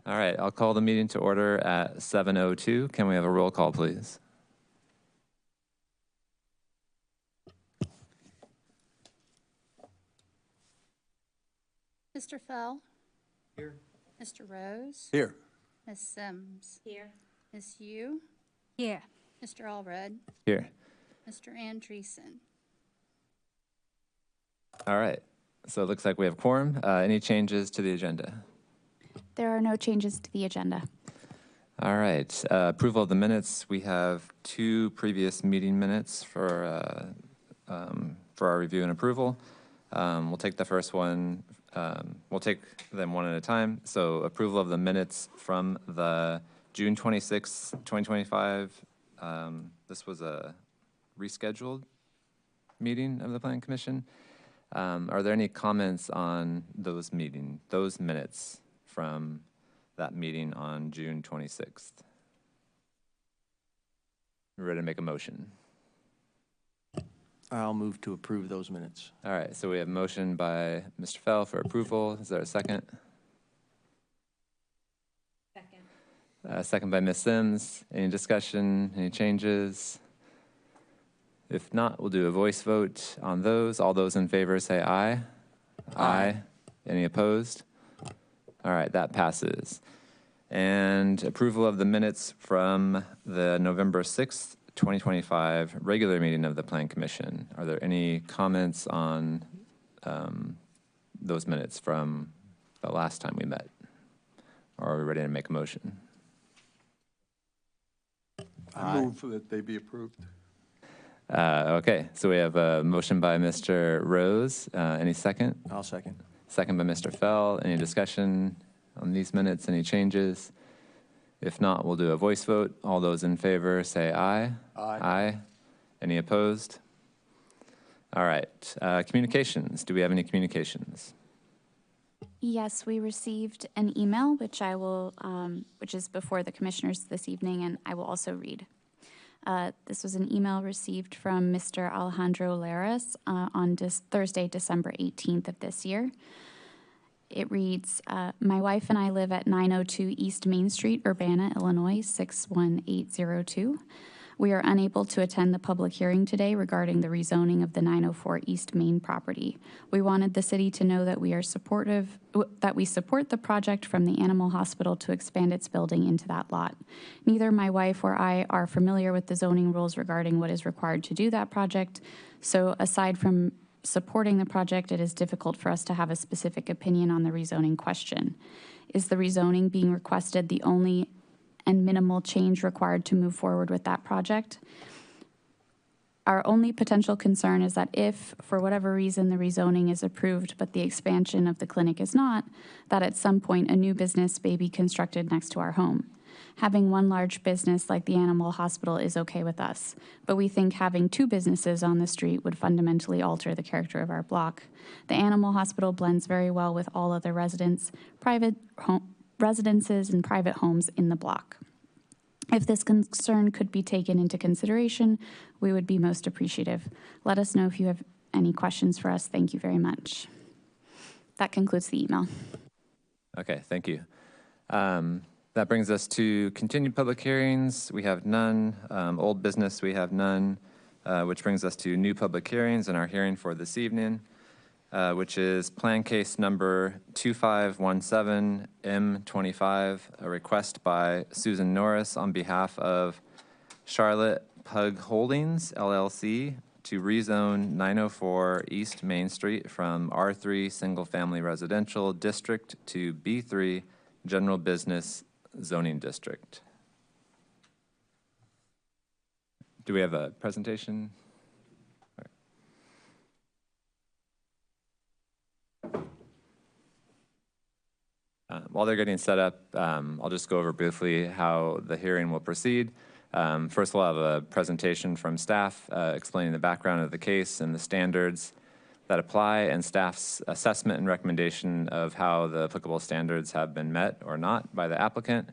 All right, I'll call the meeting to order at 7:02. Can we have a roll call, please? Mr. Fell? Here. Mr. Rose? Here. Ms. Sims? Here. Ms. Yu? Here. Mr. Allred? Here. Mr. Andreessen? All right, so it looks like we have quorum. Any changes to the agenda? There are no changes to the agenda. All right, approval of the minutes. We have 2 previous meeting minutes for our review and approval. We'll take the first one. We'll take them one at a time. So approval of the minutes from the June 26, 2025. This was a rescheduled meeting of the Planning Commission. Are there any comments on those minutes from that meeting on June 26th? We're ready to make a motion. I'll move to approve those minutes. All right, so we have a motion by Mr. Fell for approval. Is there a second? Second. Second by Ms. Sims. Any discussion, any changes? If not, we'll do a voice vote on those. All those in favor say aye. Aye. Any opposed? All right, that passes. And approval of the minutes from the November 6th, 2025 regular meeting of the Plan Commission. Are there any comments on those minutes from the last time we met? Or are we ready to make a motion? I move that they be approved. Okay, so we have a motion by Mr. Rose. Any second? I'll second. Second by Mr. Fell. Any discussion on these minutes? Any changes? If not, we'll do a voice vote. All those in favor say aye. Aye. Aye. Any opposed? All right. Communications. Do we have any communications? Yes, we received an email, which which is before the commissioners this evening, and I will also read. This was an email received from Mr. Alejandro Lares on Thursday, December 18th of this year. It reads, my wife and I live at 902 East Main Street, Urbana, Illinois, 61802. We are unable to attend the public hearing today regarding the rezoning of the 904 East Main property. We wanted the city to know that we support the project from the animal hospital to expand its building into that lot. Neither my wife or I are familiar with the zoning rules regarding what is required to do that project, so aside from supporting the project, it is difficult for us to have a specific opinion on the rezoning question. Is the rezoning being requested the only and minimal change required to move forward with that project? Our only potential concern is that if, for whatever reason, the rezoning is approved but the expansion of the clinic is not, that at some point a new business may be constructed next to our home. Having one large business like the animal hospital is okay with us, but we think having 2 businesses on the street would fundamentally alter the character of our block. The animal hospital blends very well with all other residences and private homes in the block. If this concern could be taken into consideration, we would be most appreciative. Let us know if you have any questions for us. Thank you very much. That concludes the email. Okay, thank you. That brings us to continued public hearings. We have none. Old business, we have none, which brings us to new public hearings and our hearing for this evening, which is plan case number 2517M25, a request by Susan Norris on behalf of Charlotte Pug Holdings, LLC, to rezone 904 East Main Street from R3 Single Family Residential District to B3 General Business Zoning District. Do we have a presentation? While they're getting set up, I'll just go over briefly how the hearing will proceed. First, we'll have a presentation from staff explaining the background of the case and the standards that apply and staff's assessment and recommendation of how the applicable standards have been met or not by the applicant.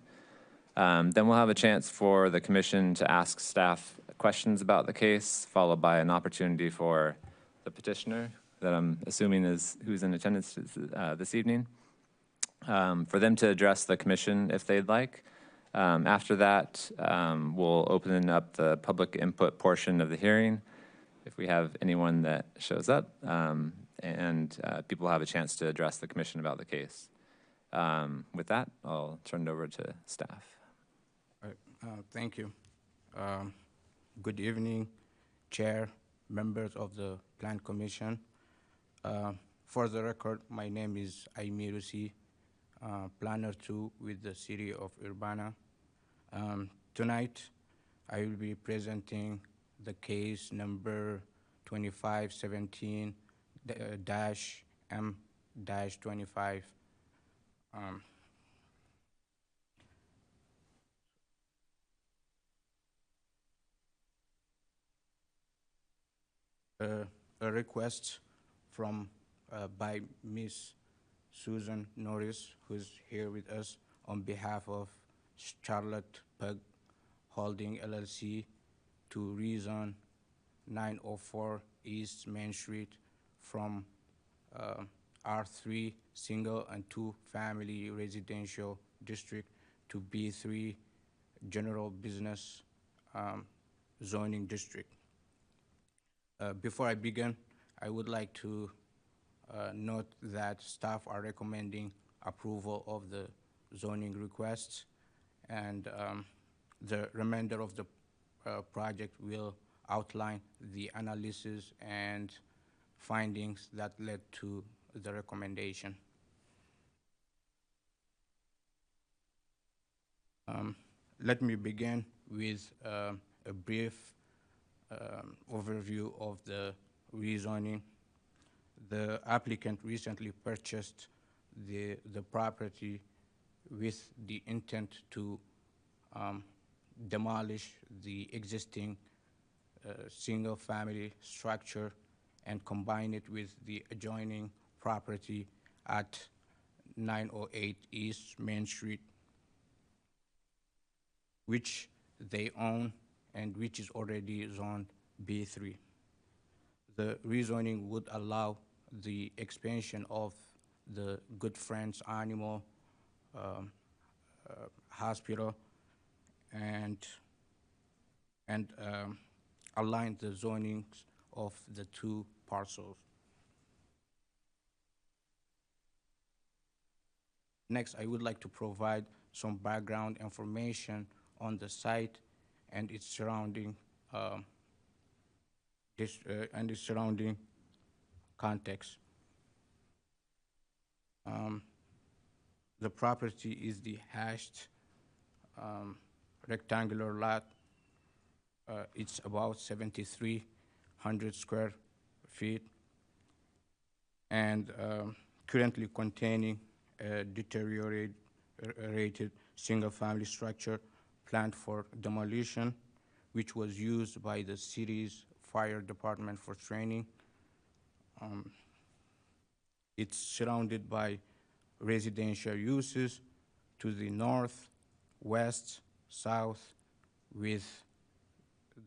Then we'll have a chance for the commission to ask staff questions about the case, followed by an opportunity for the petitioner, that I'm assuming is who's in attendance this evening, for them to address the commission if they'd like. After that, we'll open up the public input portion of the hearing if we have anyone that shows up, and people have a chance to address the commission about the case. With that, I'll turn it over to staff. Thank you. Good evening, Chair, members of the Plan Commission. For the record, my name is Aimee Russi, Planner 2 with the City of Urbana. Tonight, I will be presenting the case number 2517-M-25. A request from by Miss Susan Norris, who's here with us on behalf of Charlotte Pug Holding LLC to rezone 904 East Main Street from R3 single and two family residential district to B3 general business zoning district. Before I begin, I would like to note that staff are recommending approval of the zoning requests, and the remainder of the project will outline the analysis and findings that led to the recommendation. Let me begin with a brief overview of the rezoning. The applicant recently purchased the property with the intent to demolish the existing single-family structure and combine it with the adjoining property at 908 East Main Street, which they own and which is already zoned B3. The rezoning would allow the expansion of the Good Friends Animal Hospital and align the zonings of the two parcels. Next, I would like to provide some background information on the site and its surrounding context. The property is the hashed rectangular lot. It's about 7,300 square feet and currently containing a deteriorated single-family structure planned for demolition, which was used by the city's fire department for training. It's surrounded by residential uses to the north, west, south, with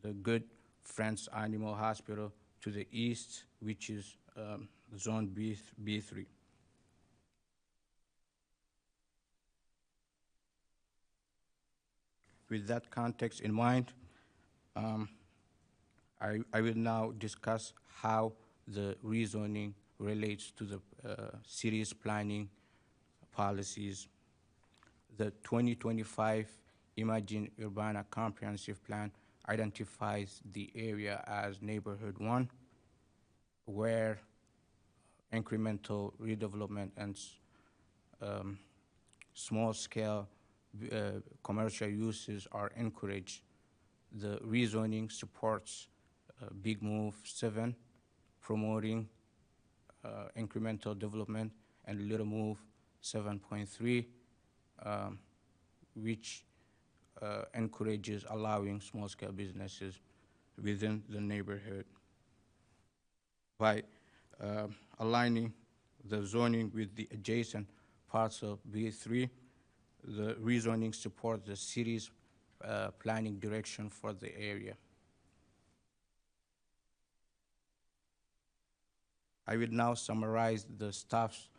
the Good Friends Animal Hospital to the east, which is zone B3. With that context in mind, I will now discuss how the rezoning relates to the city's planning policies. The 2025 Imagine Urbana Comprehensive Plan identifies the area as Neighborhood 1, where incremental redevelopment and small-scale commercial uses are encouraged. The rezoning supports Big Move 7, promoting incremental development, and Little Move 7.3, which encourages allowing small-scale businesses within the neighborhood. By aligning the zoning with the adjacent parcel B3, the rezoning supports the city's planning direction for the area. I will now summarize the staff's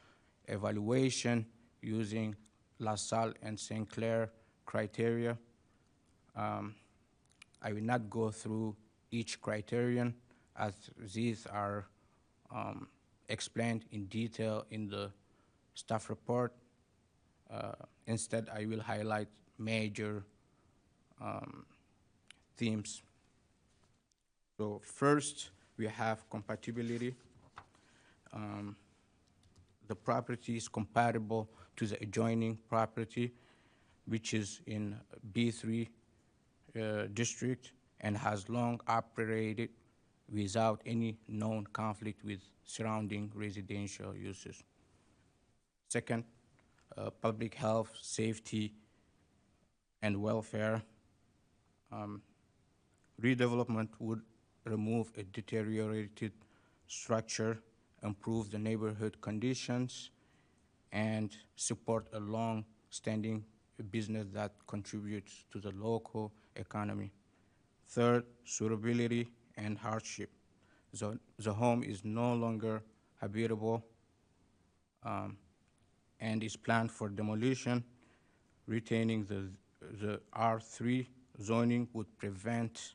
evaluation using LaSalle and St. Clair criteria. I will not go through each criterion, as these are explained in detail in the staff report. Instead, I will highlight major themes. So first, we have compatibility. The property is compatible to the adjoining property, which is in B3 district and has long operated without any known conflict with surrounding residential uses. Second, public health, safety, and welfare. Redevelopment would remove a deteriorated structure, improve the neighborhood conditions, and support a long-standing business that contributes to the local economy. Third, suitability and hardship. The home is no longer habitable and is planned for demolition. Retaining the R3 zoning would prevent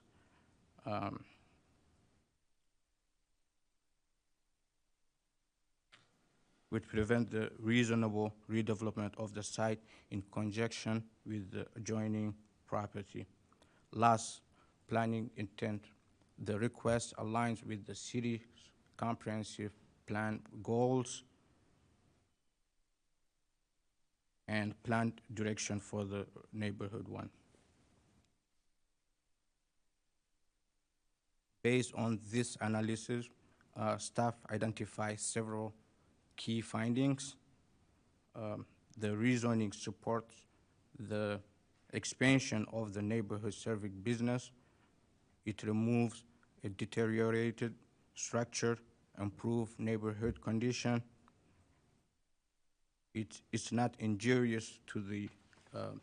the reasonable redevelopment of the site in conjunction with the adjoining property. Last, planning intent. The request aligns with the city's comprehensive plan goals and planned direction for the neighborhood one. Based on this analysis, staff identified several key findings. The rezoning supports the expansion of the neighborhood serving business. It removes a deteriorated structure, improves neighborhood condition. It's not injurious to the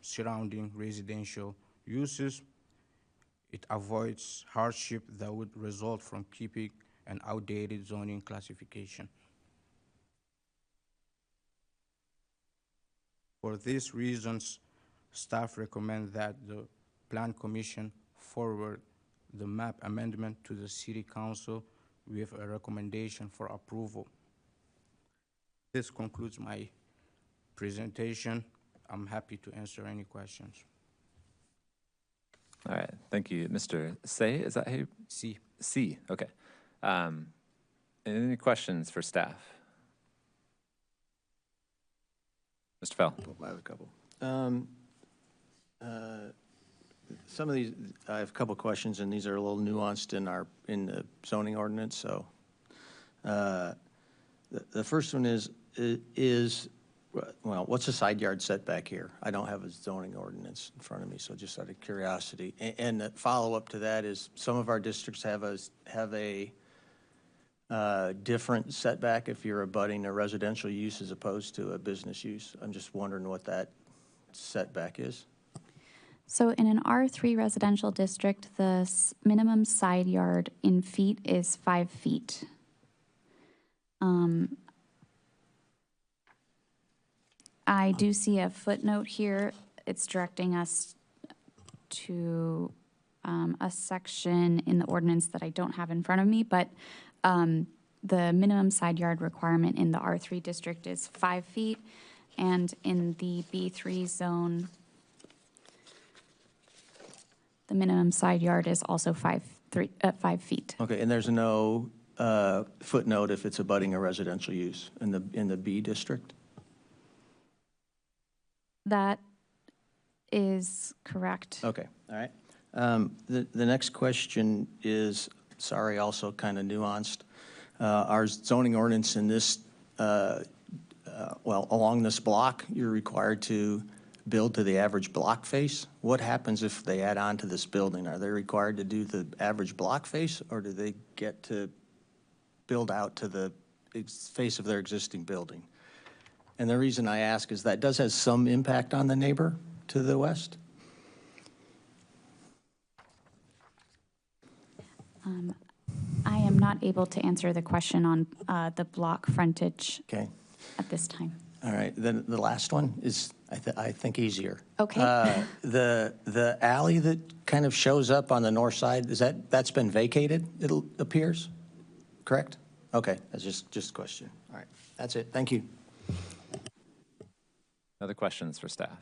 surrounding residential uses. It avoids hardship that would result from keeping an outdated zoning classification. For these reasons, staff recommend that the Plan Commission forward the map amendment to the City Council with a recommendation for approval. This concludes my presentation. I'm happy to answer any questions. All right, thank you. Mr. Say, is that how you? C. C, okay. Any questions for staff? Mr. Fell. I have a couple. Some of these, I have a couple questions, and these are a little nuanced in the zoning ordinance. So, the first one is well, what's a side yard setback here? I don't have a zoning ordinance in front of me, so just out of curiosity. And the follow-up to that is some of our districts have a different setback if you're abutting a residential use as opposed to a business use. I'm just wondering what that setback is. So in an R3 residential district, the minimum side yard in feet is 5 feet. I do see a footnote here. It's directing us to a section in the ordinance that I don't have in front of me, but the minimum side yard requirement in the R3 district is 5 feet, and in the B3 zone, the minimum side yard is also 5 feet. Okay, and there's no footnote if it's abutting a residential use in the B district? That is correct. Okay, all right. The next question is, sorry, also kind of nuanced. Our zoning ordinance in this, well, along this block, you're required to build to the average block face. What happens if they add on to this building? Are they required to do the average block face, or do they get to build out to the face of their existing building? And the reason I ask is that does have some impact on the neighbor to the west. I am not able to answer the question on the block frontage Okay. at this time. All right, then the last one is, I think, easier. Okay. The alley that kind of shows up on the north side, that's been vacated, it appears? Correct? Okay, that's just a question. All right, that's it. Thank you. Other questions for staff?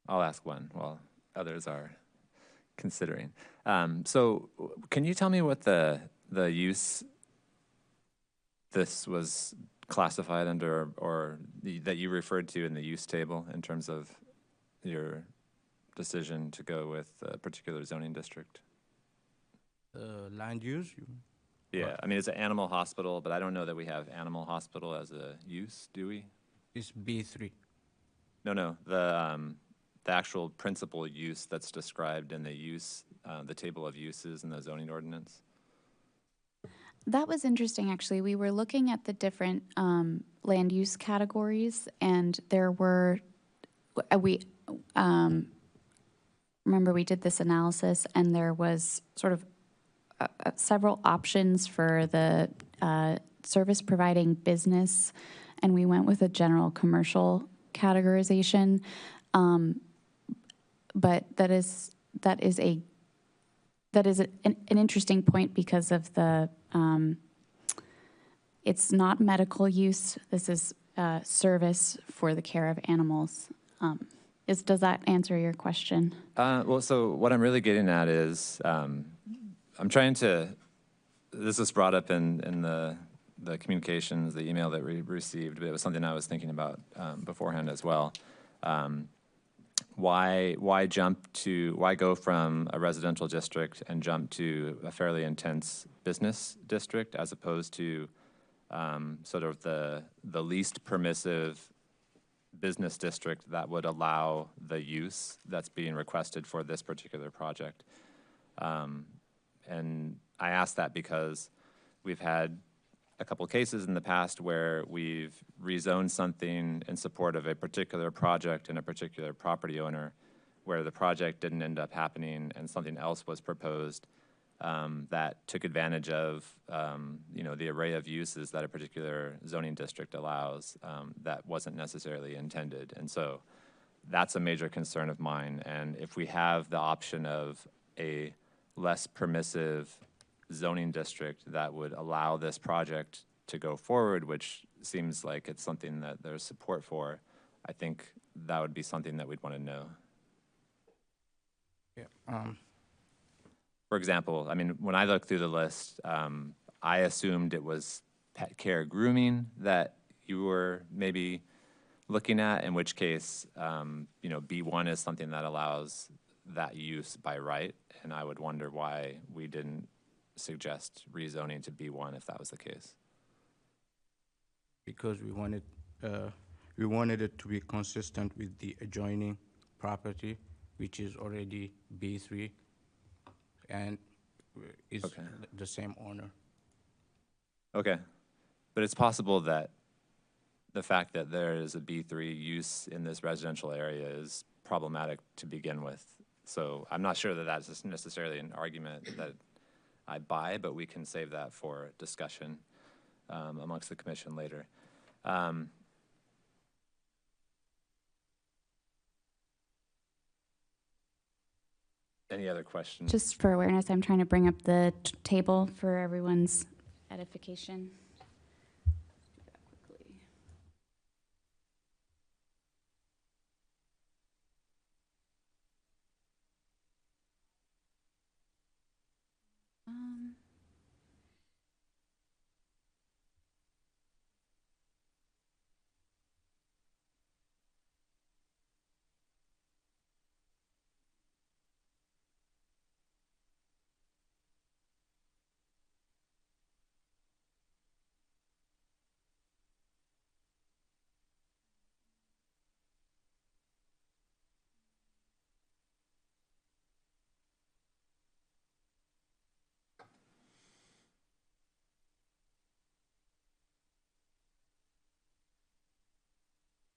I'll ask one while others are considering. So can you tell me what the use this was classified under, or that you referred to in the use table in terms of your decision to go with a particular zoning district? Land use? Yeah, I mean, it's an animal hospital, but I don't know that we have animal hospital as a use, do we? It's B3. No, the actual principal use that's described in the table of uses in the zoning ordinance. That was interesting, actually. We were looking at the different land use categories, and there were, remember we did this analysis, and there was sort of several options for the service providing business, and we went with a general commercial categorization. But that is an interesting point because of the it's not medical use. This is service for the care of animals. Does that answer your question? Well, so what I'm really getting at is I'm trying to. This was brought up in the communications, the email that we received, but it was something I was thinking about beforehand as well. Why go from a residential district and jump to a fairly intense business district as opposed to sort of the least permissive business district that would allow the use that's being requested for this particular project? And I ask that because we've had a couple cases in the past where we've rezoned something in support of a particular project and a particular property owner, where the project didn't end up happening and something else was proposed that took advantage of the array of uses that a particular zoning district allows that wasn't necessarily intended. And so that's a major concern of mine. And if we have the option of a less permissive zoning district that would allow this project to go forward, which seems like it's something that there's support for, I think that would be something that we'd want to know. Yeah. For example, I mean, when I looked through the list, I assumed it was pet care grooming that you were maybe looking at, in which case, B1 is something that allows that use by right, and I would wonder why we didn't suggest rezoning to B1 if that was the case. Because we wanted it to be consistent with the adjoining property, which is already B3, and is the same owner. Okay, but it's possible that the fact that there is a B3 use in this residential area is problematic to begin with. So I'm not sure that that's necessarily an argument that I buy, but we can save that for discussion amongst the commission later. Any other questions? Just for awareness, I'm trying to bring up the table for everyone's edification. Do that quickly.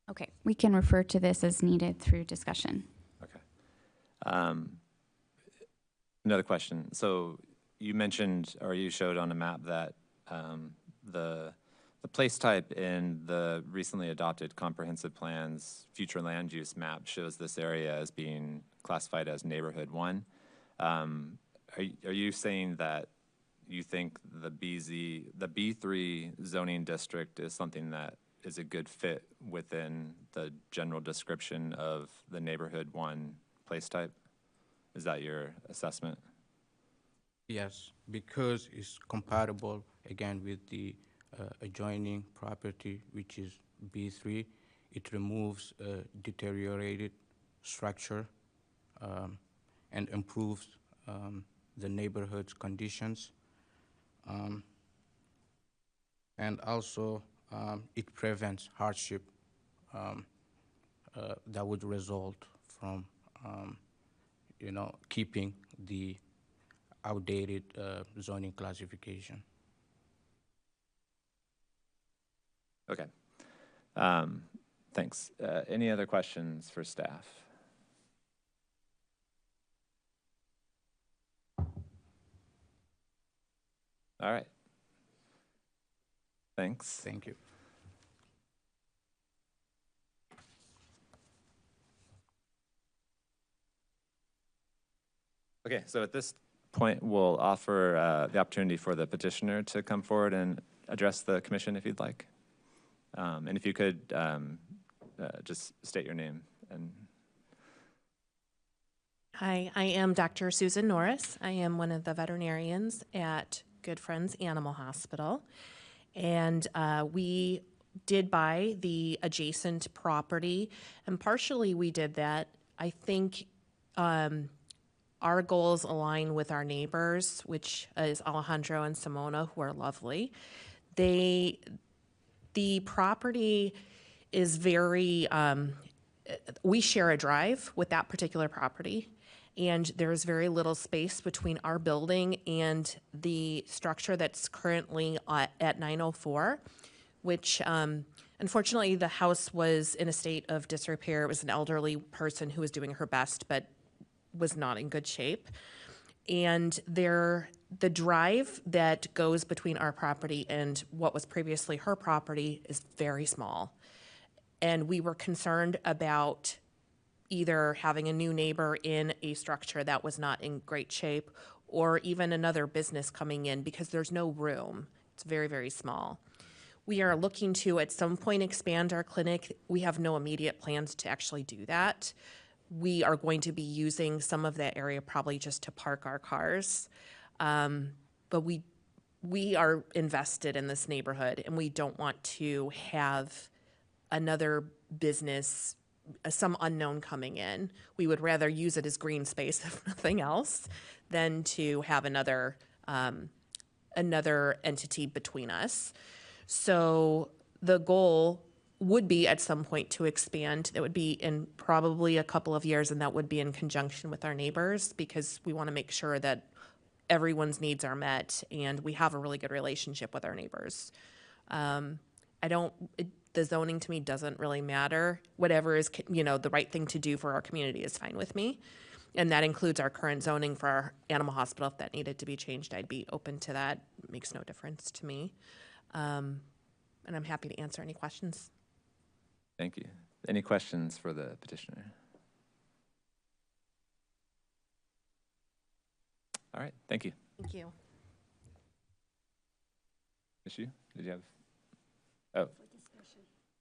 Okay, we can refer to this as needed through discussion. Okay. Another question. So you mentioned, or you showed on a map that the place type in the recently adopted comprehensive plan's future land use map shows this area as being classified as neighborhood 1. Are you saying that you think the B3 zoning district is something that is a good fit within the general description of the neighborhood 1 place type? Is that your assessment? Yes, because it's compatible, again, with the adjoining property, which is B3. It removes deteriorated structure and improves the neighborhood's conditions. And also, it prevents hardship that would result from, keeping the outdated zoning classification. Okay. Thanks. Any other questions for staff? All right. Thanks. Thank you. Okay, so at this point, we'll offer the opportunity for the petitioner to come forward and address the commission if you'd like. And if you could just state your name. And Hi, I am Dr. Susan Norris. I am one of the veterinarians at Good Friends Animal Hospital. And we did buy the adjacent property, and partially we did that. I think our goals align with our neighbors, which is Alejandro and Simona, who are lovely. The property is very, we share a drive with that particular property, and there's very little space between our building and the structure that's currently at 904, which unfortunately the house was in a state of disrepair. It was an elderly person who was doing her best, but was not in good shape. And the drive that goes between our property and what was previously her property is very small. And we were concerned about either having a new neighbor in a structure that was not in great shape, or even another business coming in, because there's no room. It's very, very small. We are looking to, at some point, expand our clinic. We have no immediate plans to actually do that. We are going to be using some of that area probably just to park our cars. But we are invested in this neighborhood, and we don't want to have another business, some unknown coming in. We would rather use it as green space, if nothing else, than to have another entity between us. So the goal would be at some point to expand. That would be in probably a couple of years, and that would be in conjunction with our neighbors, because we want to make sure that everyone's needs are met and we have a really good relationship with our neighbors. The zoning to me doesn't really matter. Whatever is, the right thing to do for our community is fine with me. And that includes our current zoning for our animal hospital. If that needed to be changed, I'd be open to that. It makes no difference to me. And I'm happy to answer any questions. thank you. Any questions for the petitioner? All right, thank you. Thank you. Issue? Did you have? Oh.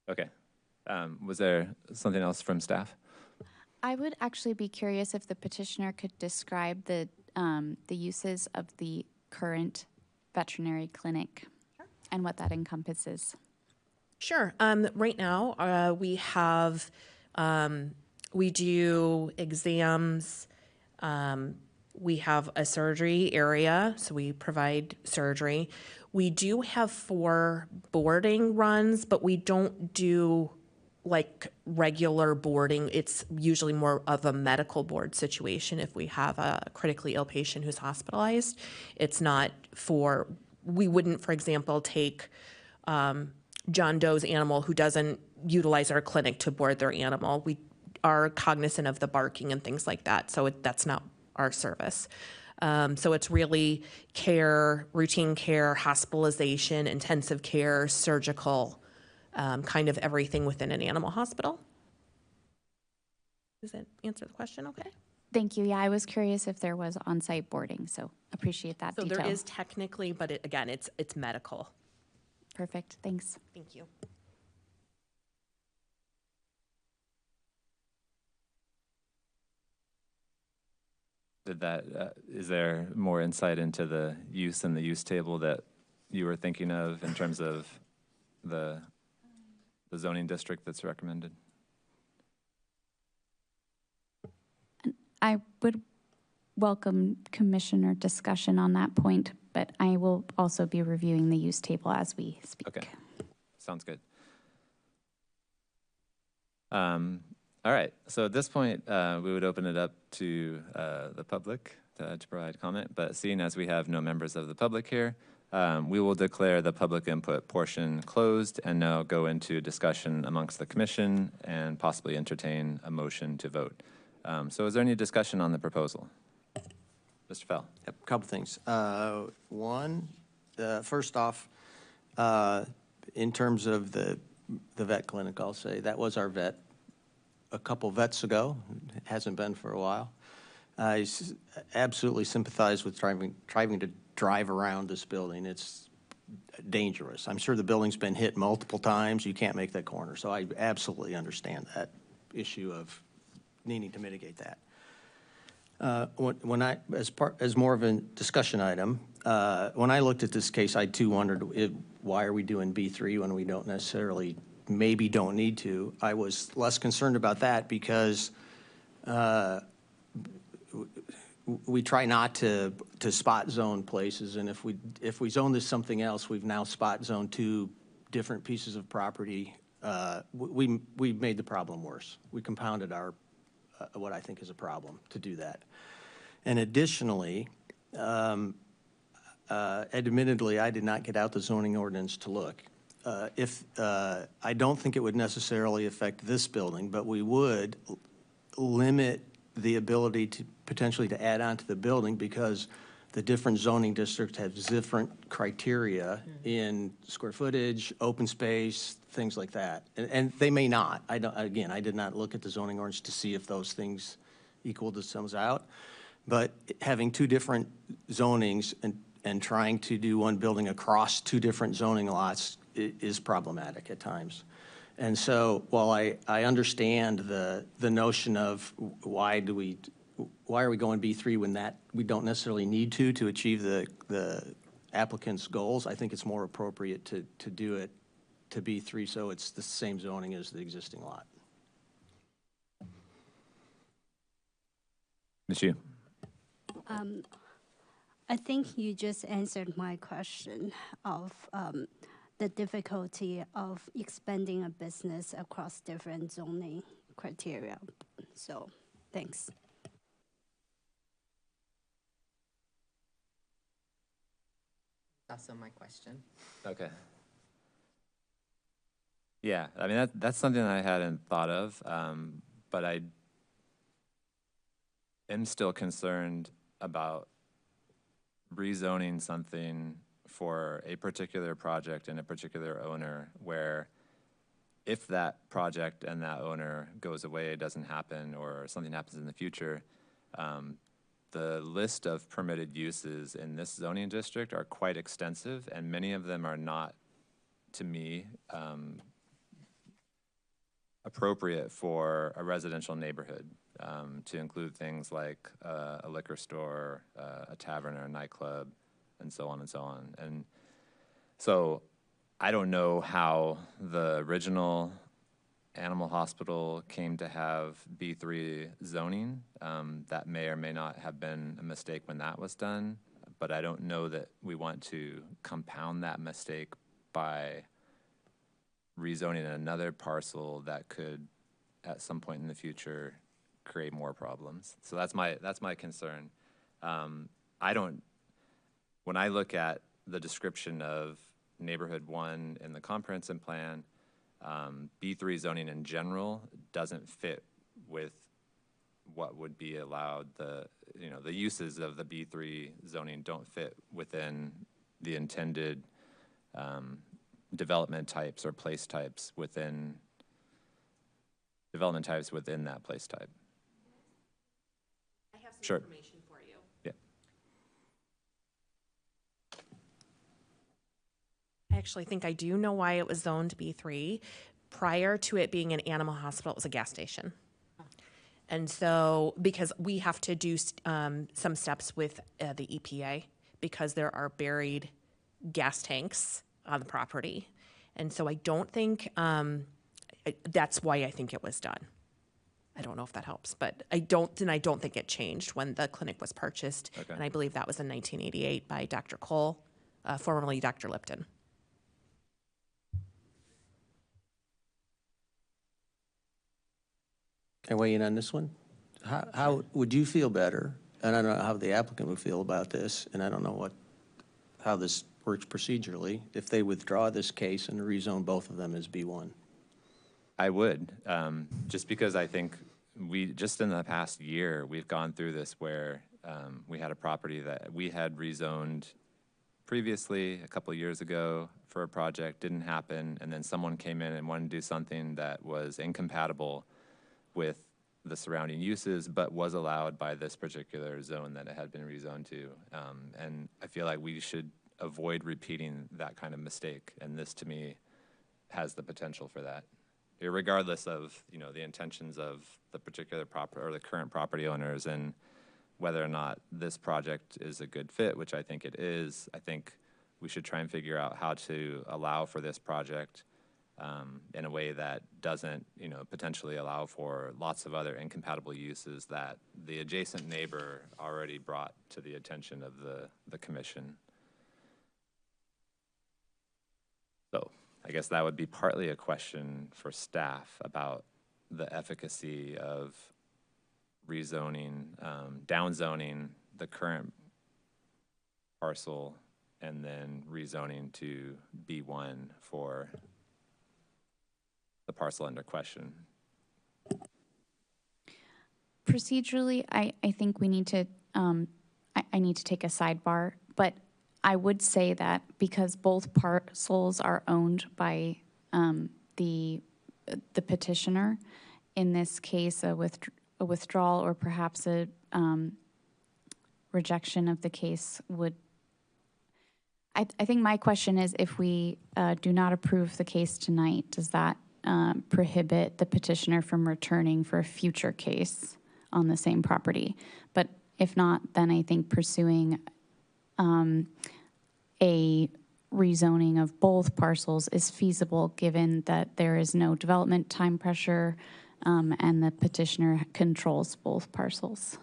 Okay. Was there something else from staff? I would actually be curious if the petitioner could describe the uses of the current veterinary clinic and what that encompasses. Sure. Right now, we do exams. We have a surgery area, so we provide surgery. We do have 4 boarding runs, but we don't do like regular boarding. It's usually more of a medical board situation if we have a critically ill patient who's hospitalized. It's not we wouldn't, for example, take John Doe's animal who doesn't utilize our clinic to board their animal. We are cognizant of the barking and things like that, so that's not our service. So it's really care, routine care, hospitalization, intensive care, surgical, kind of everything within an animal hospital. Does that answer the question okay? Thank you. Yeah, I was curious if there was on-site boarding, so appreciate that So detail. there is technically, but again, it's medical. Perfect. Thanks. Thank you. Is there more insight into the use and the use table that you were thinking of in terms of the zoning district that's recommended? I would welcome commissioner discussion on that point, but I will also be reviewing the use table as we speak. Okay, sounds good. All right, so at this point, we would open it up to the public to provide comment, but seeing as we have no members of the public here, we will declare the public input portion closed and now go into discussion amongst the commission and possibly entertain a motion to vote. So is there any discussion on the proposal? Mr. Fell. Yep, a couple things. One, first off, in terms of the vet clinic, I'll say that was our vet a couple vets ago. It hasn't been for a while. I absolutely sympathize with trying to drive around this building. It's dangerous. I'm sure the building's been hit multiple times. You can't make that corner. So I absolutely understand that issue of needing to mitigate that. When I, as more of a discussion item, when I looked at this case, I too wondered why are we doing B3 when we don't necessarily, maybe don't need to. I was less concerned about that because we try not to spot zone places, and if we zone this something else, we've now spot zoned 2 different pieces of property. We made the problem worse. We compounded our what I think is a problem to do that. And additionally, admittedly, I did not get out the zoning ordinance to look. I don't think it would necessarily affect this building, but we would limit the ability to potentially to add on to the building because the different zoning districts have different criteria in square footage, open space, things like that. And they may not. Again, I did not look at the zoning ordinance to see if those things equal themselves out. But having 2 different zonings and trying to do one building across 2 different zoning lots is problematic at times. And so while I understand the notion of why are we going B3 when that we don't necessarily need to achieve the applicant's goals, I think it's more appropriate to do it to B3 so it's the same zoning as the existing lot. Ms. Yu. I think you just answered my question of the difficulty of expanding a business across different zoning criteria. So, thanks. Also my question. Okay. Yeah, I mean, that's something I hadn't thought of, but I am still concerned about rezoning something for a particular project and a particular owner where if that project and that owner goes away, doesn't happen, or something happens in the future, the list of permitted uses in this zoning district are quite extensive, and many of them are not, to me, appropriate for a residential neighborhood, to include things like a liquor store, a tavern or a nightclub, and so on and so on. And so I don't know how the original animal hospital came to have B3 zoning. That may or may not have been a mistake when that was done, but I don't know that we want to compound that mistake by rezoning another parcel that could, at some point in the future, create more problems. So that's my concern. When I look at the description of Neighborhood 1 in the comprehensive plan, B3 zoning in general doesn't fit with what would be allowed, the uses of the B3 zoning don't fit within the intended development types or place types within that place type. I have some Sure. information for you. Yeah. I actually think I do know why it was zoned B3. Prior to it being an animal hospital, it was a gas station. And so, because we have to do some steps with the EPA, because there are buried gas tanks on the property. And so I don't think, that's why I think it was done. I don't know if that helps, but I don't think it changed when the clinic was purchased. Okay. And I believe that was in 1988 by Dr. Cole, formerly Dr. Lipton. Can I weigh in on this one? How would you feel better? And I don't know how the applicant would feel about this, and I don't know how this works procedurally, if they withdraw this case and rezone both of them as B1. I would, just because I think just in the past year, we've gone through this where we had a property that we had rezoned previously a couple of years ago for a project, didn't happen, and then someone came in and wanted to do something that was incompatible with the surrounding uses, but was allowed by this particular zone that it had been rezoned to. And I feel like we should avoid repeating that kind of mistake, and this to me has the potential for that, regardless of the intentions of the particular property or the current property owners, and whether or not this project is a good fit, which I think it is. I think we should try and figure out how to allow for this project in a way that doesn't potentially allow for lots of other incompatible uses that the adjacent neighbor already brought to the attention of the commission. So I guess that would be partly a question for staff about the efficacy of rezoning, downzoning the current parcel and then rezoning to B1 for the parcel under question. Procedurally, I think we need to, I need to take a sidebar, but I would say that because both parcels are owned by the petitioner, in this case, a withdrawal or perhaps a rejection of the case would, I think my question is, if we do not approve the case tonight, does that prohibit the petitioner from returning for a future case on the same property? But if not, then I think pursuing a rezoning of both parcels is feasible, given that there is no development time pressure and the petitioner controls both parcels.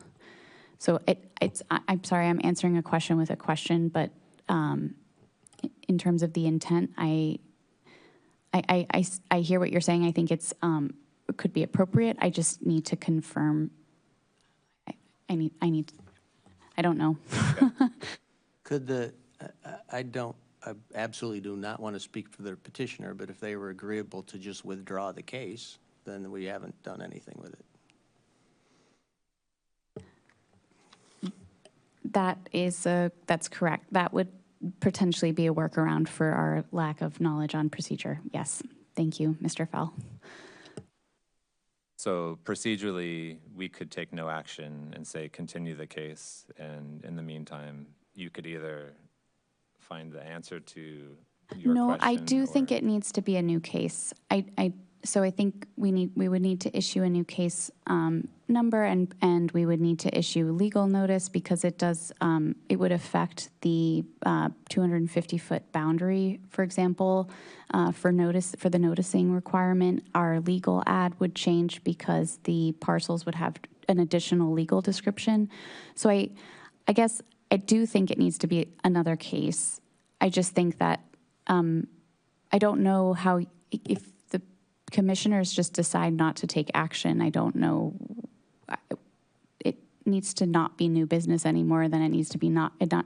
So I'm sorry, I'm answering a question with a question, but in terms of the intent, I hear what you're saying. I think it could be appropriate. I just need to confirm. I don't know. Could I absolutely do not want to speak for the petitioner, but if they were agreeable to just withdraw the case, then we haven't done anything with it. That's correct. That would potentially be a workaround for our lack of knowledge on procedure. Yes. Thank you, Mr. Fell. So procedurally, we could take no action and say continue the case, and in the meantime, you could either find the answer to your question. No, I do think it needs to be a new case. So I think we would need to issue a new case number, and we would need to issue legal notice, because it does it would affect the 250-foot boundary, for example, for the noticing requirement. Our legal ad would change because the parcels would have an additional legal description. So I guess I do think it needs to be another case. I just think that I don't know how, if the commissioners just decide not to take action, I don't know. It needs to not be new business anymore than it needs to be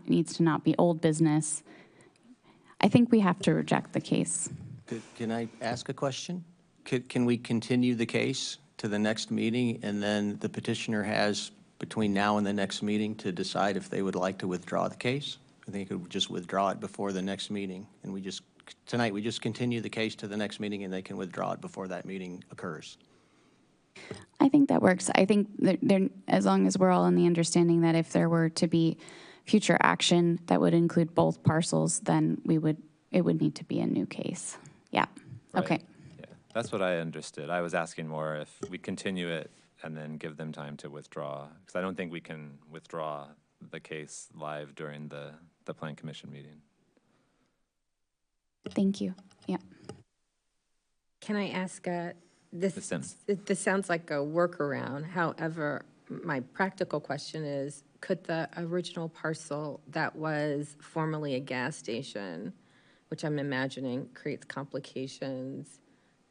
needs to not be old business. I think we have to reject the case. Can I ask a question? Can we continue the case to the next meeting, and then the petitioner has between now and the next meeting to decide if they would like to withdraw the case. I think it would just withdraw it before the next meeting, and tonight, we just continue the case to the next meeting, and they can withdraw it before that meeting occurs. I think that works. I think that as long as we're all in the understanding that if there were to be future action that would include both parcels, then it would need to be a new case. Yeah. Right. Okay. Yeah, that's what I understood. I was asking more if we continue it and then give them time to withdraw, because I don't think we can withdraw the case live during the Plan Commission meeting. Thank you. Yeah. Can I ask, Ms. Sims. this sounds like a workaround. However, my practical question is, could the original parcel that was formerly a gas station, which I'm imagining creates complications,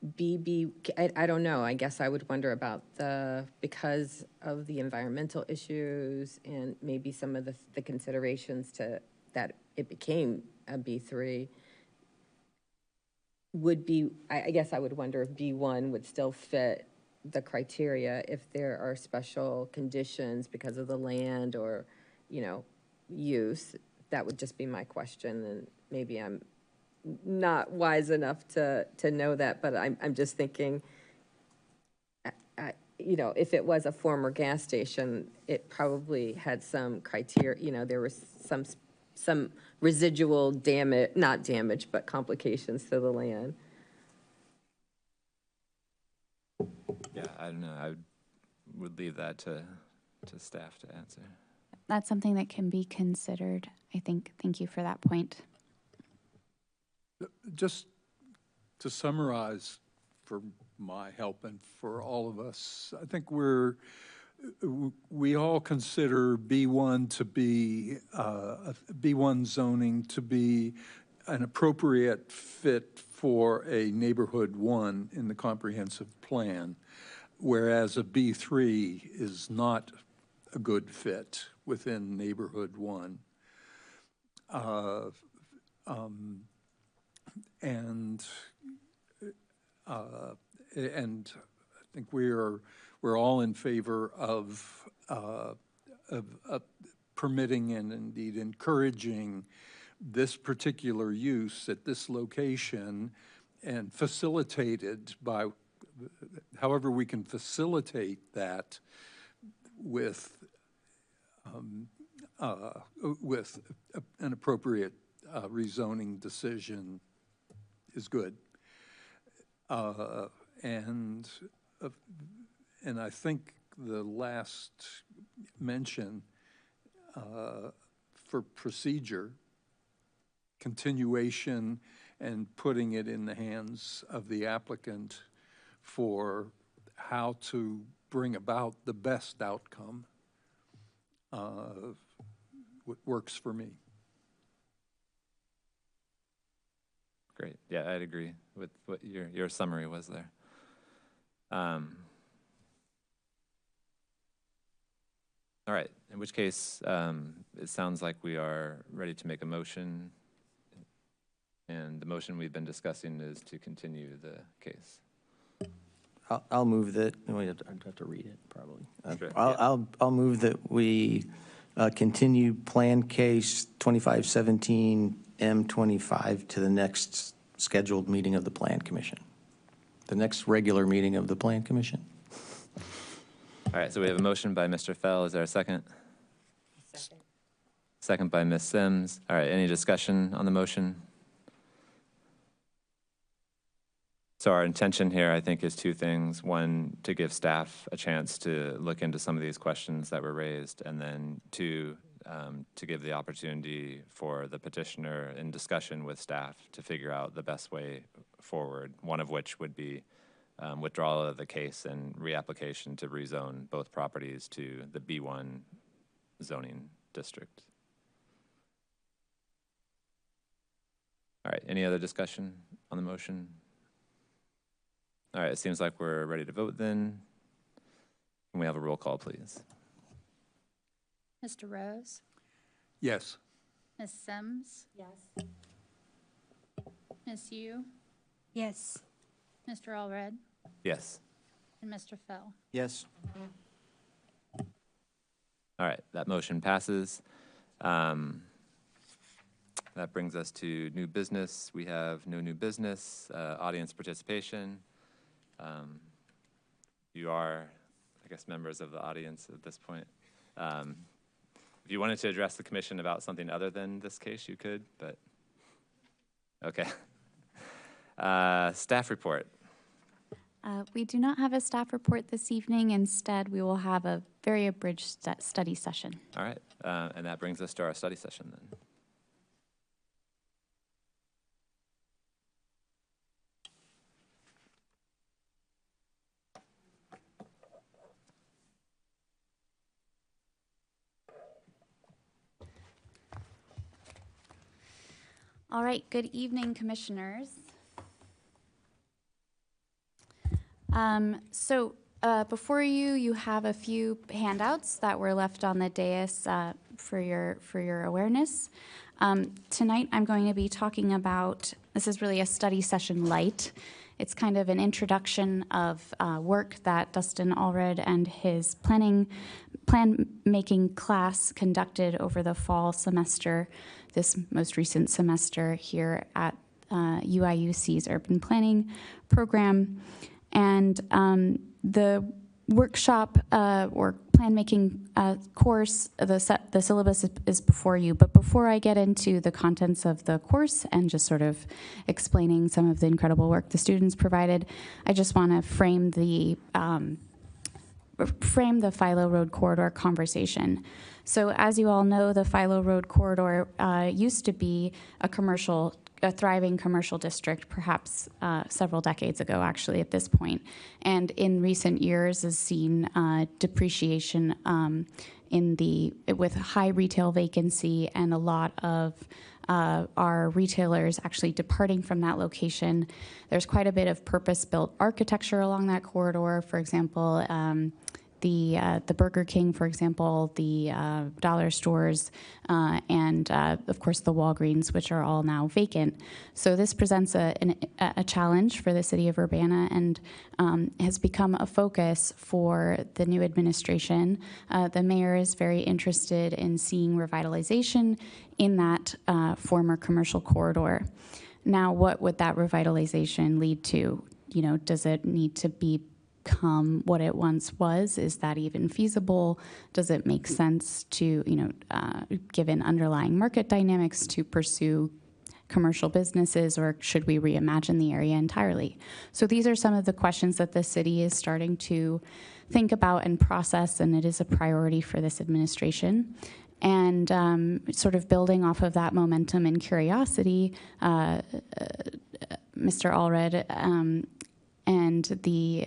I don't know. I guess I would wonder about because of the environmental issues and maybe some of the considerations that it became a B3, I guess I would wonder if B1 would still fit the criteria if there are special conditions because of the land or, use. That would just be my question, and maybe I'm not wise enough to know that, but I'm just thinking, if it was a former gas station, it probably had some criteria, there was some residual damage, not damage, but complications to the land. Yeah, I don't know. I would leave that to staff to answer. That's something that can be considered, I think. Thank you for that point. Just to summarize for my help and for all of us, I think we all consider B1 to be, B1 zoning to be an appropriate fit for a neighborhood 1 in the comprehensive plan, whereas a B3 is not a good fit within neighborhood 1. And I think we're all in favor of permitting and indeed encouraging this particular use at this location, and facilitated by however we can facilitate that with an appropriate rezoning decision is good. And I think the last mention for procedure, continuation and putting it in the hands of the applicant for how to bring about the best outcome works for me. Great. Yeah, I'd agree with what your summary was there. All right, in which case, it sounds like we are ready to make a motion. And the motion we've been discussing is to continue the case. I'll move that. No, I'd have to read it probably. Sure, I'll move that we continue plan case 2517 M25 to the next scheduled meeting of the Plan Commission, the next regular meeting of the Plan Commission. All right, so we have a motion by Mr. Fell. Is there a second? Second by Ms. Sims. All right, any discussion on the motion? So our intention here, I think, is two things. One, to give staff a chance to look into some of these questions that were raised, and then two, to give the opportunity for the petitioner in discussion with staff to figure out the best way forward, one of which would be withdrawal of the case and reapplication to rezone both properties to the B1 zoning district. All right, any other discussion on the motion? All right, it seems like we're ready to vote then. Can we have a roll call, please? Mr. Rose? Yes. Ms. Sims? Yes. Ms. Yu? Yes. Mr. Allred? Yes. and Mr. Fell. Yes. All right, that motion passes. That brings us to new business. We have no new business, audience participation. You are, I guess, members of the audience at this point. If you wanted to address the commission about something other than this case, you could, but, okay. Staff report. We do not have a staff report this evening. Instead, we will have a very abridged study session. All right, and that brings us to our study session then. All right, good evening, commissioners. Before you, you have a few handouts that were left on the dais for your awareness. Tonight, I'm going to be talking about, this is really a study session light. It's kind of an introduction of work that Dustin Allred and his plan-making class conducted over the fall semester, this most recent semester here at UIUC's Urban Planning Program. And the workshop or plan-making course, the syllabus is before you. But before I get into the contents of the course and just sort of explaining some of the incredible work the students provided, I just want to frame the Philo Road Corridor conversation. So as you all know, the Philo Road Corridor used to be a thriving commercial district, perhaps several decades ago, actually, at this point. And in recent years has seen depreciation with high retail vacancy and a lot of our retailers actually departing from that location. There's quite a bit of purpose-built architecture along that corridor. For example, the Burger King, for example, the dollar stores, and of course the Walgreens, which are all now vacant. So this presents a challenge for the city of Urbana and has become a focus for the new administration. The mayor is very interested in seeing revitalization in that former commercial corridor. Now, what would that revitalization lead to? You know, does it need to become what it once was? Is that even feasible? Does it make sense to, given underlying market dynamics, to pursue commercial businesses, or should we reimagine the area entirely? So these are some of the questions that the city is starting to think about and process, and it is a priority for this administration. And sort of building off of that momentum and curiosity, Mr. Allred and the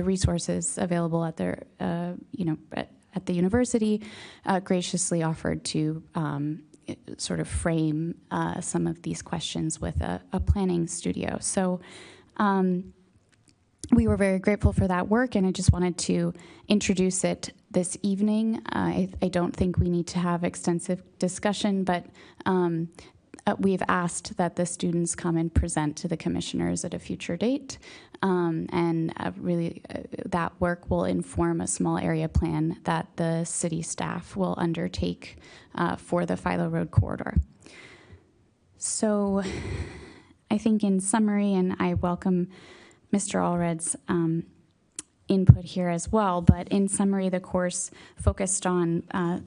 resources available at their at the university graciously offered to sort of frame some of these questions with a planning studio. So we were very grateful for that work, and I just wanted to introduce it this evening. I don't think we need to have extensive discussion, but we've asked that the students come and present to the commissioners at a future date. That work will inform a small area plan that the city staff will undertake for the Philo Road Corridor. So I think in summary, and I welcome Mr. Allred's input here as well, but in summary, the course focused on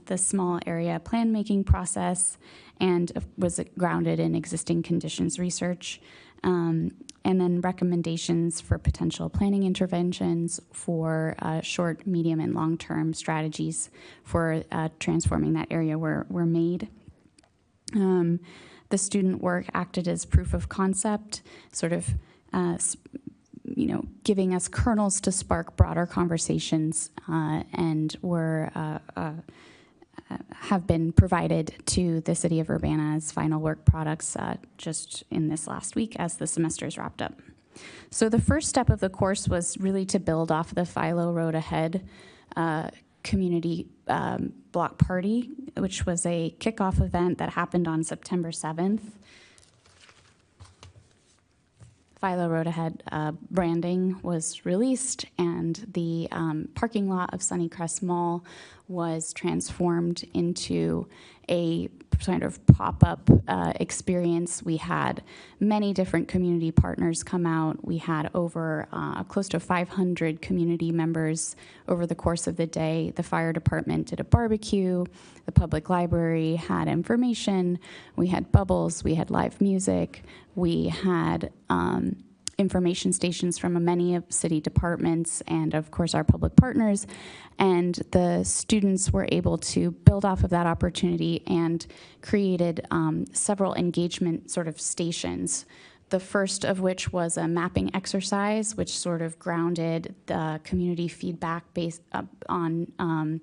the small area plan making process and was grounded in existing conditions research, and then recommendations for potential planning interventions for short, medium, and long-term strategies for transforming that area were made. The student work acted as proof of concept, sort of giving us kernels to spark broader conversations, and have been provided to the city of Urbana as final work products just in this last week as the semester's wrapped up. So the first step of the course was really to build off the Philo Road Ahead community block party, which was a kickoff event that happened on September 7th. Philo Road Ahead branding was released, and the parking lot of Sunnycrest Mall was transformed into a kind of pop-up experience. We had many different community partners come out. We had over close to 500 community members over the course of the day. The fire department did a barbecue. The public library had information. We had bubbles. We had live music. We had information stations from many of city departments and, of course, our public partners. And the students were able to build off of that opportunity and created several engagement sort of stations. The first of which was a mapping exercise, which sort of grounded the community feedback based on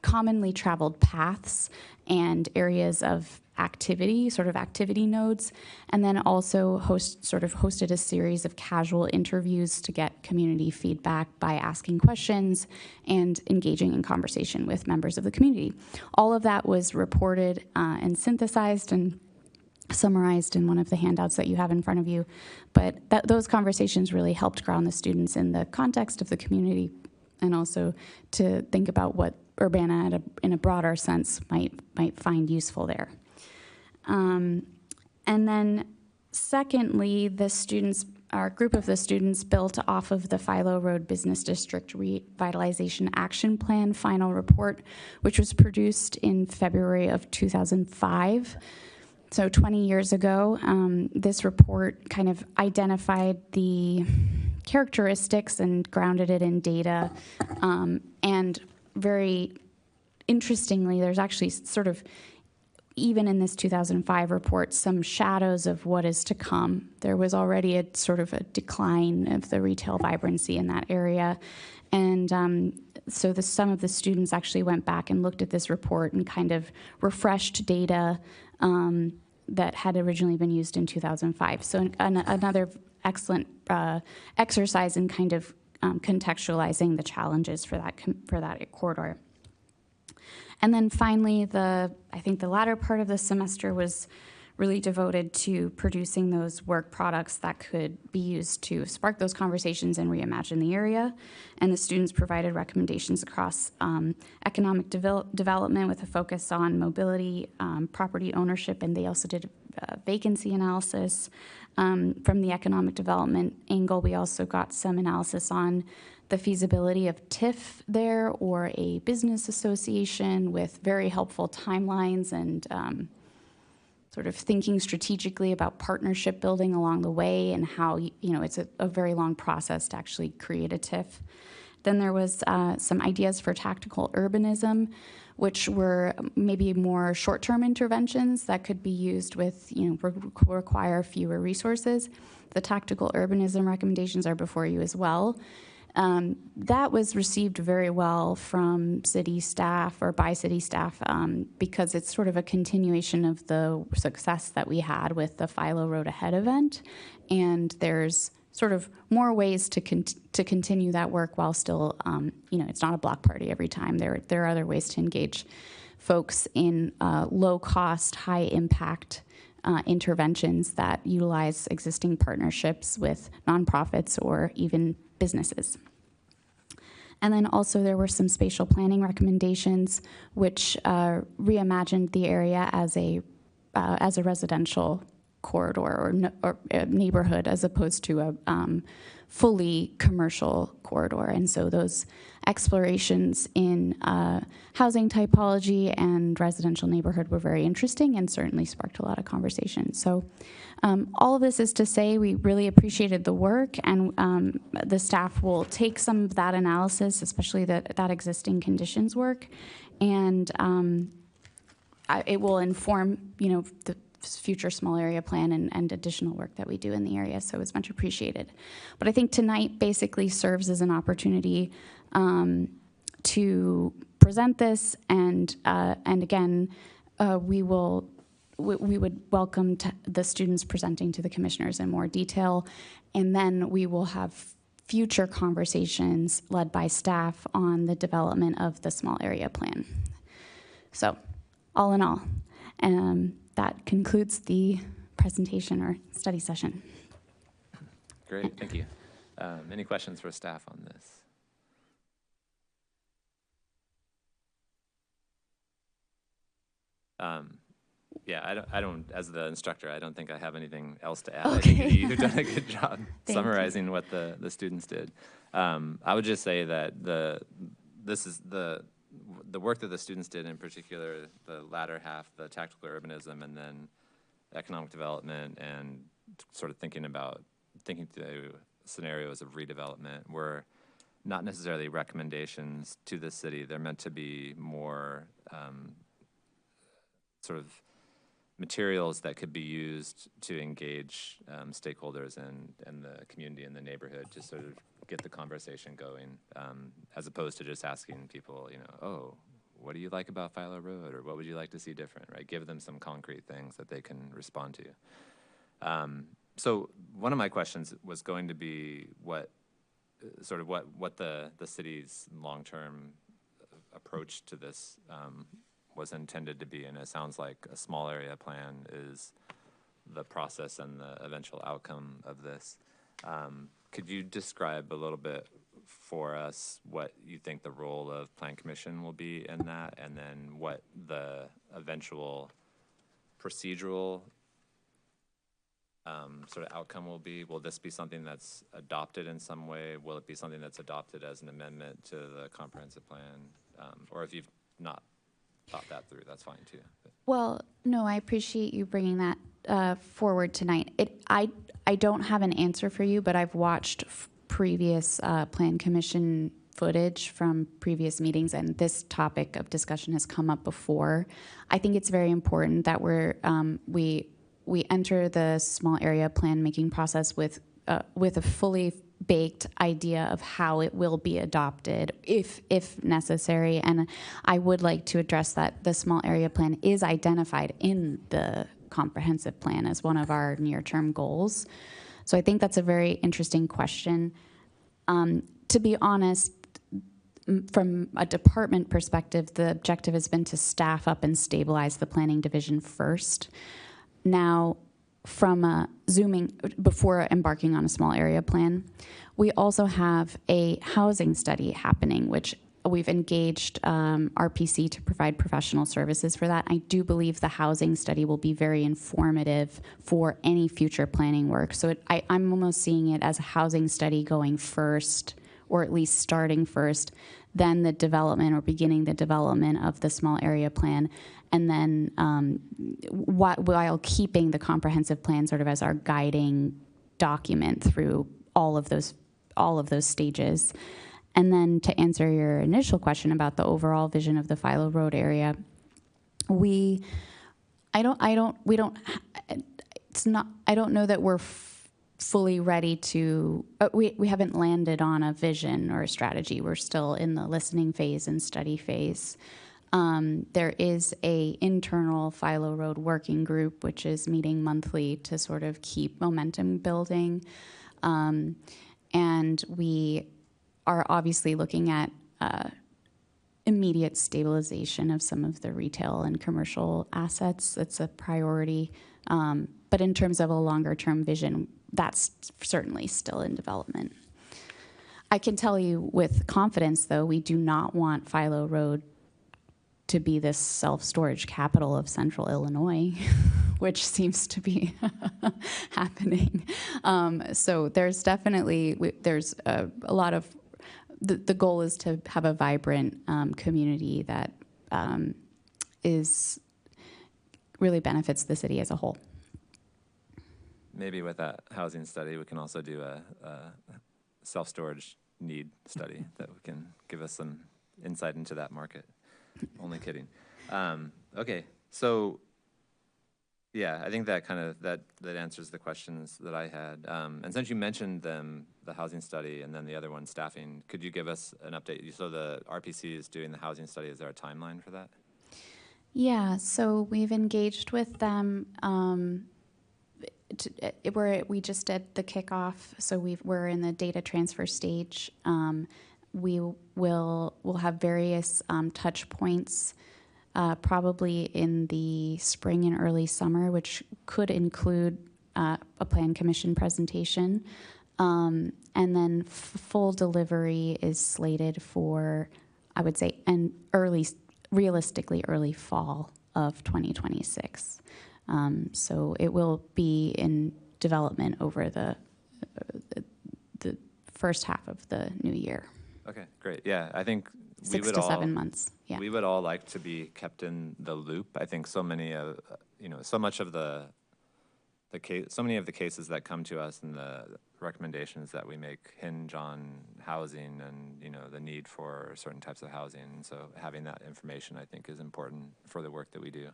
commonly traveled paths and areas of activity, sort of activity nodes, and then also hosted a series of casual interviews to get community feedback by asking questions and engaging in conversation with members of the community. All of that was reported and synthesized and summarized in one of the handouts that you have in front of you. But those conversations really helped ground the students in the context of the community, and also to think about what Urbana in a broader sense might find useful there. And then secondly, our group of the students built off of the Philo Road Business District Revitalization Action Plan final report, which was produced in February of 2005. So 20 years ago, this report kind of identified the characteristics and grounded it in data. And very interestingly, there's actually sort of, even in this 2005 report, some shadows of what is to come. There was already a sort of a decline of the retail vibrancy in that area. And so some of the students actually went back and looked at this report and kind of refreshed data that had originally been used in 2005. So another excellent exercise in kind of contextualizing the challenges for that corridor. And then finally, I think the latter part of the semester was really devoted to producing those work products that could be used to spark those conversations and reimagine the area. And the students provided recommendations across economic development with a focus on mobility, property ownership, and they also did vacancy analysis. From the economic development angle, we also got some analysis on the feasibility of TIF there, or a business association, with very helpful timelines and sort of thinking strategically about partnership building along the way, and how, it's a very long process to actually create a TIF. Then there was some ideas for tactical urbanism, which were maybe more short-term interventions that could be used with, require fewer resources. The tactical urbanism recommendations are before you as well. That was received very well from city staff, or by city staff, because it's sort of a continuation of the success that we had with the Philo Road Ahead event. And there's sort of more ways to continue that work while still, it's not a block party every time. There are other ways to engage folks in low-cost, high-impact interventions that utilize existing partnerships with nonprofits or even businesses. And then also there were some spatial planning recommendations, which reimagined the area as a residential corridor or a neighborhood, as opposed to a fully commercial corridor. And so those explorations in housing typology and residential neighborhood were very interesting and certainly sparked a lot of conversation. So all of this is to say we really appreciated the work, and the staff will take some of that analysis, especially that existing conditions work, and it will inform, the future small area plan and additional work that we do in the area, so it's much appreciated. But I think tonight basically serves as an opportunity to present this, and again, we would welcome the students presenting to the commissioners in more detail, and then we will have future conversations led by staff on the development of the small area plan. So, all in all, that concludes the presentation or study session. Great, thank you. Any questions for staff on this? Yeah, I don't, as the instructor, I don't think I have anything else to add. Okay. I think you've done a good job Thank summarizing what the students did. I would just say that the work that the students did, in particular, the latter half, the tactical urbanism, and then economic development, and sort of thinking through scenarios of redevelopment, were not necessarily recommendations to the city. They're meant to be more sort of materials that could be used to engage stakeholders and the community and the neighborhood to sort of get the conversation going, as opposed to just asking people, oh, what do you like about Philo Road, or what would you like to see different, right? Give them some concrete things that they can respond to. So one of my questions was going to be what the city's long-term approach to this was intended to be, and it sounds like a small area plan is the process and the eventual outcome of this. Could you describe a little bit for us what you think the role of Plan Commission will be in that, and then what the eventual procedural sort of outcome will be? Will this be something that's adopted in some way? Will it be something that's adopted as an amendment to the comprehensive plan? Or if you've not thought that through, that's fine too. But. Well, no, I appreciate you bringing that forward tonight. I don't have an answer for you, but I've watched previous Plan Commission footage from previous meetings, and this topic of discussion has come up before. I think it's very important that we enter the small area plan making process with a fully baked idea of how it will be adopted if necessary. And I would like to address that the small area plan is identified in the comprehensive plan as one of our near-term goals. So I think that's a very interesting question. To be honest, from a department perspective, the objective has been to staff up and stabilize the planning division first. Now, from zooming, before embarking on a small area plan, we also have a housing study happening, which we've engaged RPC to provide professional services for that. I do believe the housing study will be very informative for any future planning work. So I'm almost seeing it as a housing study going first, or at least starting first, then the development or beginning the development of the small area plan, and then while keeping the comprehensive plan sort of as our guiding document through all of those stages. And then to answer your initial question about the overall vision of the Philo Road area, I don't know that we're fully ready to, we haven't landed on a vision or a strategy. We're still in the listening phase and study phase. There is a internal Philo Road working group, which is meeting monthly to sort of keep momentum building. And we are obviously looking at immediate stabilization of some of the retail and commercial assets. It's a priority. But in terms of a longer term vision, that's certainly still in development. I can tell you with confidence, though, we do not want Philo Road to be this self-storage capital of central Illinois, which seems to be happening. So there's definitely, there's a lot of, the goal is to have a vibrant community that really benefits the city as a whole. Maybe with that housing study, we can also do a self-storage need study that can give us some insight into that market. Only kidding. Okay, so yeah, I think that kind of that answers the questions that I had. And since you mentioned them, the housing study and then the other one, staffing, could you give us an update? So the RPC is doing the housing study. Is there a timeline for that? Yeah, so we've engaged with them. We just did the kickoff, so we're in the data transfer stage. We'll have various touch points, probably in the spring and early summer, which could include a Plan Commission presentation. And then full delivery is slated for, I would say, realistically early fall of 2026. So it will be in development over the first half of the new year. Okay, great. Yeah, I think we 6 would to all 7 months. Yeah. we would all like to be kept in the loop. I think so many of so much of the case, so many of the cases that come to us and the recommendations that we make hinge on housing and the need for certain types of housing. And so having that information, I think, is important for the work that we do.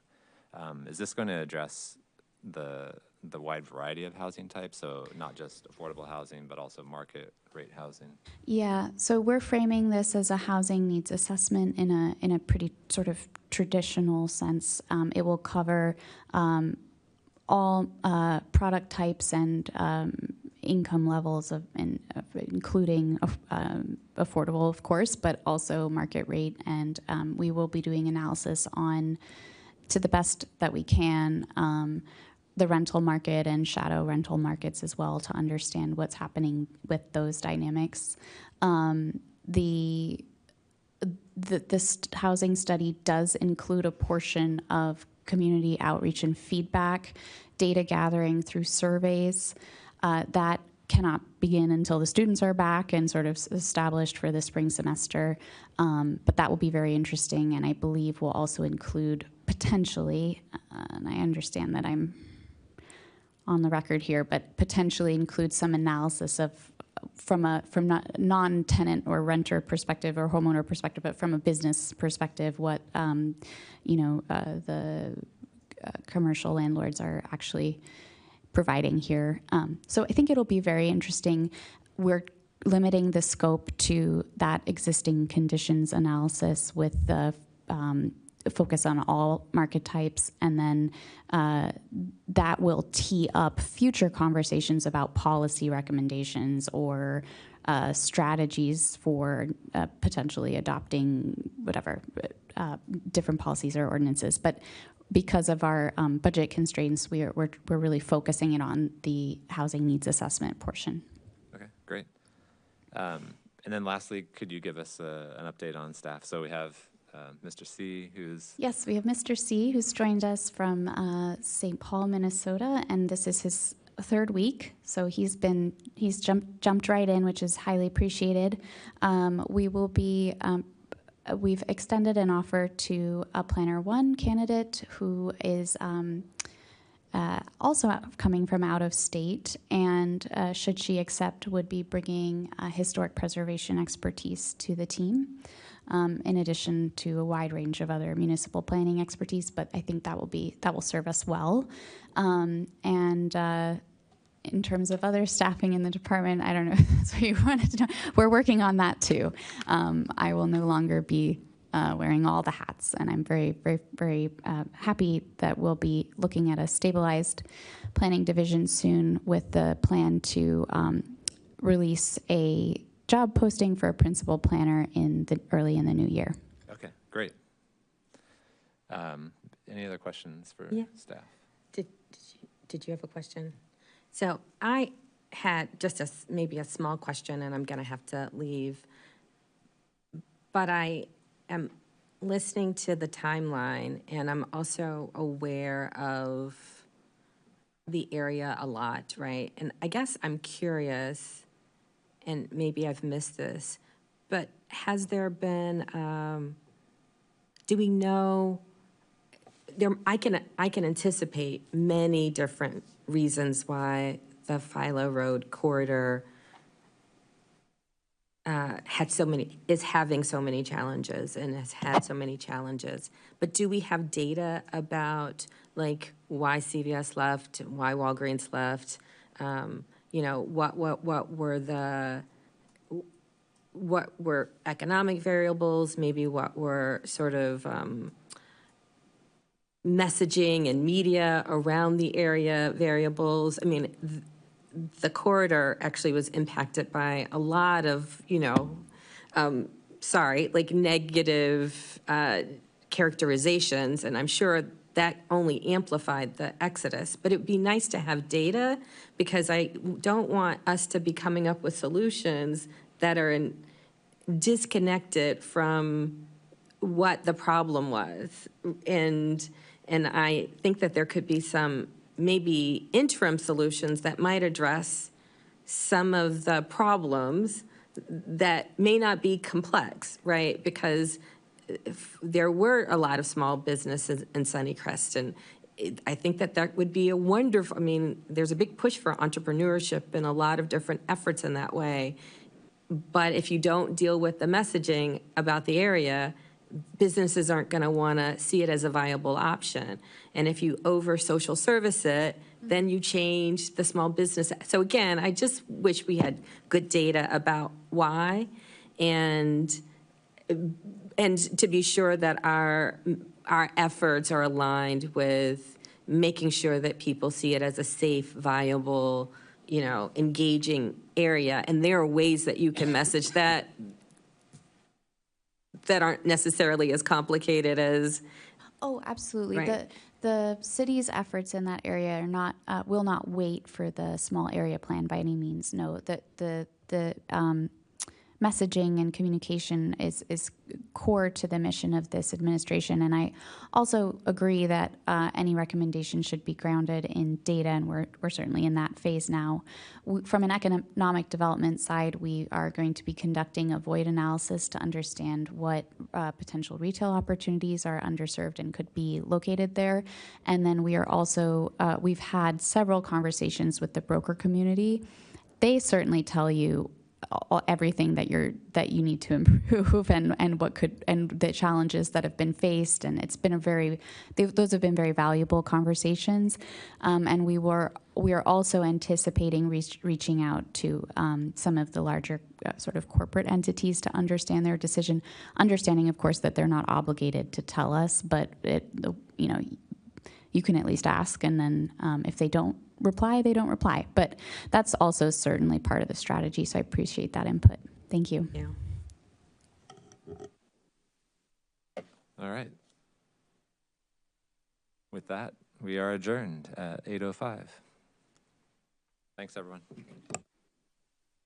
Is this going to address the wide variety of housing types, so not just affordable housing, but also market rate housing? Yeah, so we're framing this as a housing needs assessment in a pretty sort of traditional sense. It will cover all product types and income levels including affordable, of course, but also market rate. And we will be doing analysis on, to the best that we can, the rental market and shadow rental markets as well, to understand what's happening with those dynamics. This housing study does include a portion of community outreach and feedback, data gathering through surveys that cannot begin until the students are back and sort of established for the spring semester. But that will be very interesting, and I believe will also include potentially, and I understand that I'm on the record here, but potentially include some analysis of from non-tenant or renter perspective or homeowner perspective, but from a business perspective, what the commercial landlords are actually providing here. So I think it'll be very interesting. We're limiting the scope to that existing conditions analysis with the focus on all market types, and then that will tee up future conversations about policy recommendations or strategies for potentially adopting whatever different policies or ordinances. But because of our budget constraints, we're really focusing it on the housing needs assessment portion. Okay, great. And then lastly, could you give us an update on staff? So we have Mr. C, who's... Yes, we have Mr. C, who's joined us from St. Paul, Minnesota, and this is his third week. So he's jumped right in, which is highly appreciated. We will be... we've extended an offer to a Planner 1 candidate who is also coming from out of state, and should she accept, would be bringing historic preservation expertise to the team, in addition to a wide range of other municipal planning expertise. But I think that will serve us well. And in terms of other staffing in the department, I don't know if that's what you wanted to know. We're working on that too. I will no longer be wearing all the hats, and I'm very, very, very happy that we'll be looking at a stabilized planning division soon, with the plan to release a job posting for a principal planner early in the new year. Okay, great. Any other questions for staff? Did you have a question? So I had just maybe a small question, and I'm going to have to leave. But I am listening to the timeline, and I'm also aware of the area a lot, right? And I guess I'm curious, and maybe I've missed this, but has there been, do we know, I can anticipate many different reasons why the Philo Road corridor is having so many challenges and has had so many challenges. But do we have data about like why CVS left, why Walgreens left? What were economic variables? Maybe what were sort of messaging and media around the area variables? I mean, the corridor actually was impacted by a lot of, negative characterizations, and I'm sure that only amplified the exodus. But it would be nice to have data, because I don't want us to be coming up with solutions that are disconnected from what the problem was. And I think that there could be some maybe interim solutions that might address some of the problems that may not be complex, right? Because there were a lot of small businesses in Sunnycrest, and I think that that would be a wonderful, I mean, there's a big push for entrepreneurship and a lot of different efforts in that way. But if you don't deal with the messaging about the area, businesses aren't going to want to see it as a viable option. And if you over social service it, then you change the small business. So again, I just wish we had good data about why, and to be sure that our efforts are aligned with making sure that people see it as a safe, viable, you know, engaging area. And there are ways that you can message that aren't necessarily as complicated as. Oh, absolutely. Right. The city's efforts in that area are not will not wait for the small area plan by any means. No, the messaging and communication is core to the mission of this administration. And I also agree that any recommendation should be grounded in data, and we're certainly in that phase now. From an economic development side, we are going to be conducting a void analysis to understand what potential retail opportunities are underserved and could be located there. And then we are also, we've had several conversations with the broker community. They certainly tell you everything that you need to improve, and what could, and the challenges that have been faced, and it's been those have been very valuable conversations, and we are also anticipating reaching out to some of the larger sort of corporate entities to understand their decision, understanding of course that they're not obligated to tell us, but you know, you can at least ask, and then if they don't reply, they don't reply. But that's also certainly part of the strategy, so I appreciate that input. Thank you. Yeah. All right. With that, we are adjourned at 8:05. Thanks, everyone.